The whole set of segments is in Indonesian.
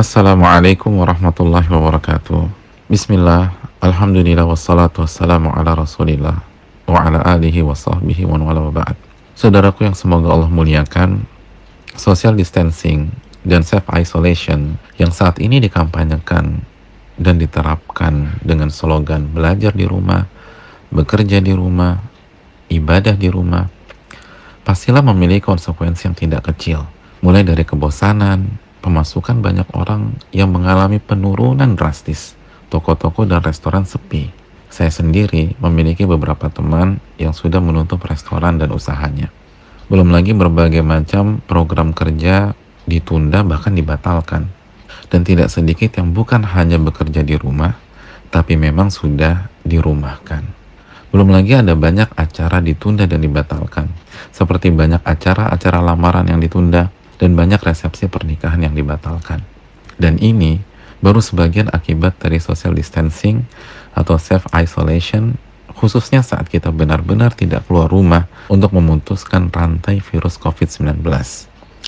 Assalamualaikum warahmatullahi wabarakatuh. Bismillah, alhamdulillah wassalatu wassalamu ala rasulillah wa ala alihi wa sahbihi wa wala wa ba'd. Saudaraku yang semoga Allah muliakan, social distancing dan self-isolation yang saat ini dikampanyekan dan diterapkan dengan slogan belajar di rumah, bekerja di rumah, ibadah di rumah, pastilah memiliki konsekuensi yang tidak kecil. Mulai dari kebosanan, pemasukan banyak orang yang mengalami penurunan drastis, toko-toko dan restoran sepi. Saya sendiri memiliki beberapa teman yang sudah menutup restoran dan usahanya. Belum lagi berbagai macam program kerja ditunda bahkan dibatalkan. Dan tidak sedikit yang bukan hanya bekerja di rumah, tapi memang sudah dirumahkan. Belum lagi ada banyak acara ditunda dan dibatalkan, seperti banyak acara-acara lamaran yang ditunda, dan banyak resepsi pernikahan yang dibatalkan. Dan ini baru sebagian akibat dari social distancing atau self-isolation, khususnya saat kita benar-benar tidak keluar rumah untuk memutuskan rantai virus COVID-19.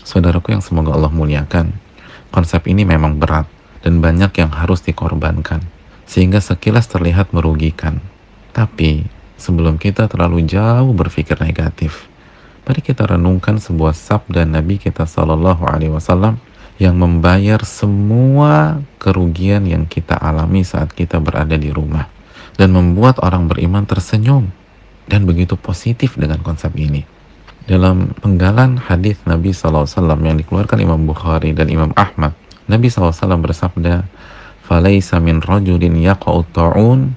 Saudaraku yang semoga Allah muliakan, konsep ini memang berat dan banyak yang harus dikorbankan, sehingga sekilas terlihat merugikan. Tapi sebelum kita terlalu jauh berpikir negatif, mari kita renungkan sebuah sabda Nabi kita Shallallahu Alaihi Wasallam yang membayar semua kerugian yang kita alami saat kita berada di rumah dan membuat orang beriman tersenyum dan begitu positif dengan konsep ini. Dalam penggalan hadis Nabi Shallallahu Alaihi Wasallam yang dikeluarkan Imam Bukhari dan Imam Ahmad, Nabi Shallallahu Alaihi Wasallam bersabda, "Falaisa min rajulin yaqa'u ta'un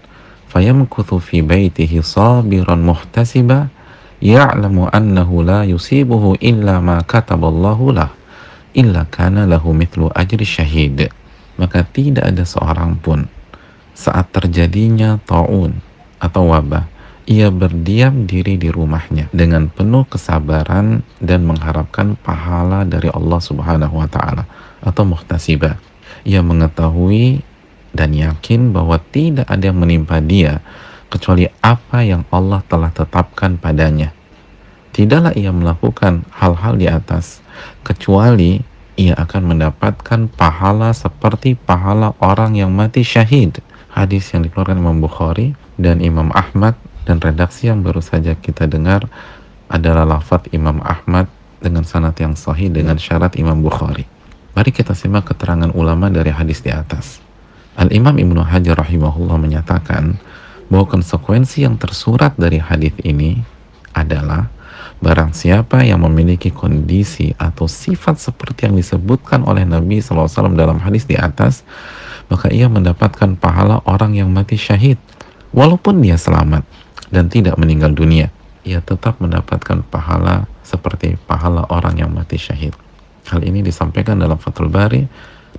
fayamkuthu fi baitihi sabiran muhtasiba ya'lamu annahu la yusibuhu illa ma kataballahu lah illa kana lahu mithlu ajri syahid." Maka tidak ada seorang pun saat terjadinya ta'un atau wabah, ia berdiam diri di rumahnya dengan penuh kesabaran dan mengharapkan pahala dari Allah Subhanahu wa taala atau muhtasibah. Ia mengetahui dan yakin bahwa tidak ada yang menimpa dia kecuali apa yang Allah telah tetapkan padanya. Tidaklah ia melakukan hal-hal di atas, kecuali ia akan mendapatkan pahala seperti pahala orang yang mati syahid. Hadis yang dikeluarkan Imam Bukhari dan Imam Ahmad, dan redaksi yang baru saja kita dengar adalah lafadz Imam Ahmad dengan sanad yang sahih dengan syarat Imam Bukhari. Mari kita simak keterangan ulama dari hadis di atas. Al-Imam Ibnu Hajar rahimahullah menyatakan bahwa konsekuensi yang tersurat dari hadis ini adalah barang siapa yang memiliki kondisi atau sifat seperti yang disebutkan oleh Nabi SAW dalam hadis di atas, maka ia mendapatkan pahala orang yang mati syahid. Walaupun dia selamat dan tidak meninggal dunia, ia tetap mendapatkan pahala seperti pahala orang yang mati syahid. Hal ini disampaikan dalam Fathul Bari,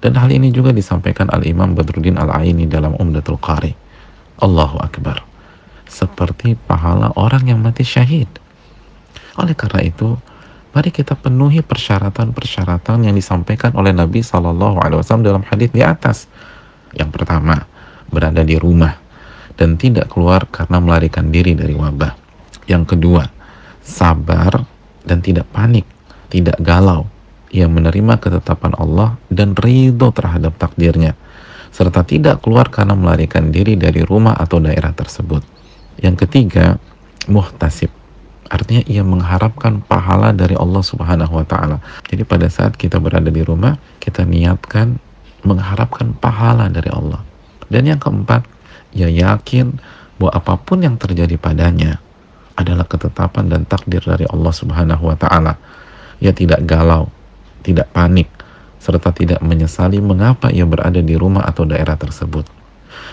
dan hal ini juga disampaikan Al-Imam Badruddin Al-Aini dalam Umdatul Qari. Allahu Akbar. Seperti pahala orang yang mati syahid. Oleh karena itu, mari kita penuhi persyaratan-persyaratan yang disampaikan oleh Nabi SAW dalam hadis di atas. Yang pertama, berada di rumah dan tidak keluar karena melarikan diri dari wabah. Yang kedua, sabar dan tidak panik, tidak galau. Ia menerima ketetapan Allah dan ridho terhadap takdirnya, serta tidak keluar karena melarikan diri dari rumah atau daerah tersebut. Yang ketiga, muhtasib. Artinya ia mengharapkan pahala dari Allah Subhanahu wa taala. Jadi pada saat kita berada di rumah, kita niatkan mengharapkan pahala dari Allah. Dan yang keempat, ia yakin bahwa apapun yang terjadi padanya adalah ketetapan dan takdir dari Allah Subhanahu wa taala. Ia tidak galau, tidak panik, serta tidak menyesali mengapa ia berada di rumah atau daerah tersebut.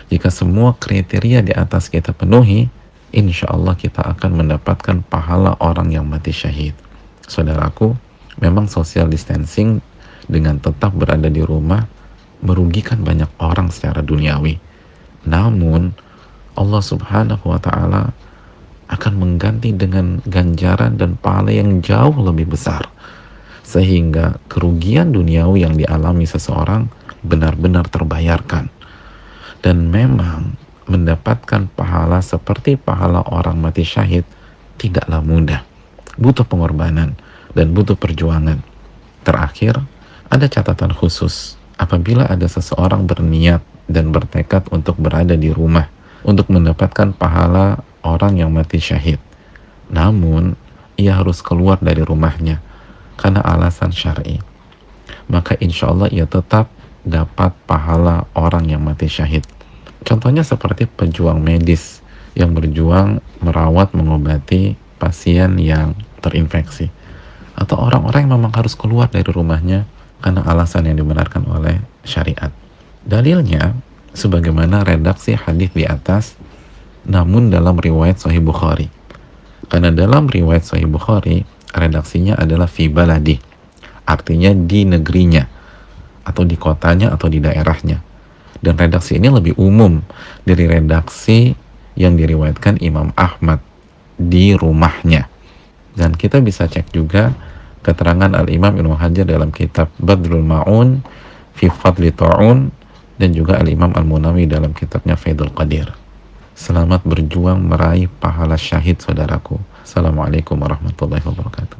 Jika semua kriteria di atas kita penuhi, insya Allah kita akan mendapatkan pahala orang yang mati syahid. Saudaraku, memang social distancing dengan tetap berada di rumah merugikan banyak orang secara duniawi. Namun, Allah Subhanahu wa ta'ala akan mengganti dengan ganjaran dan pahala yang jauh lebih besar, sehingga kerugian duniawi yang dialami seseorang benar-benar terbayarkan. Dan memang mendapatkan pahala seperti pahala orang mati syahid tidaklah mudah, butuh pengorbanan dan butuh perjuangan. Terakhir, ada catatan khusus Apabila ada seseorang berniat dan bertekad untuk berada di rumah untuk mendapatkan pahala orang yang mati syahid, namun ia harus keluar dari rumahnya karena alasan syar'i, maka insya Allah ia tetap dapat pahala orang yang mati syahid. Contohnya seperti pejuang medis yang berjuang merawat, mengobati pasien yang terinfeksi, atau orang-orang yang memang harus keluar dari rumahnya karena alasan yang dibenarkan oleh syariat. Dalilnya sebagaimana redaksi hadis di atas, namun dalam riwayat Sahih Bukhari. Karena dalam riwayat Sahih Bukhari redaksinya adalah fi baladi, artinya di negerinya atau di kotanya atau di daerahnya. Dan redaksi ini lebih umum dari redaksi yang diriwayatkan Imam Ahmad di rumahnya. Dan kita bisa cek juga keterangan Al-Imam Ibnu Hajar dalam kitab Badrul Ma'un fi Fadli Ta'un, dan juga Al-Imam Al-Munawi dalam kitabnya Faidul Qadir. Selamat berjuang meraih pahala syahid, saudaraku. Assalamualaikum warahmatullahi wabarakatuh.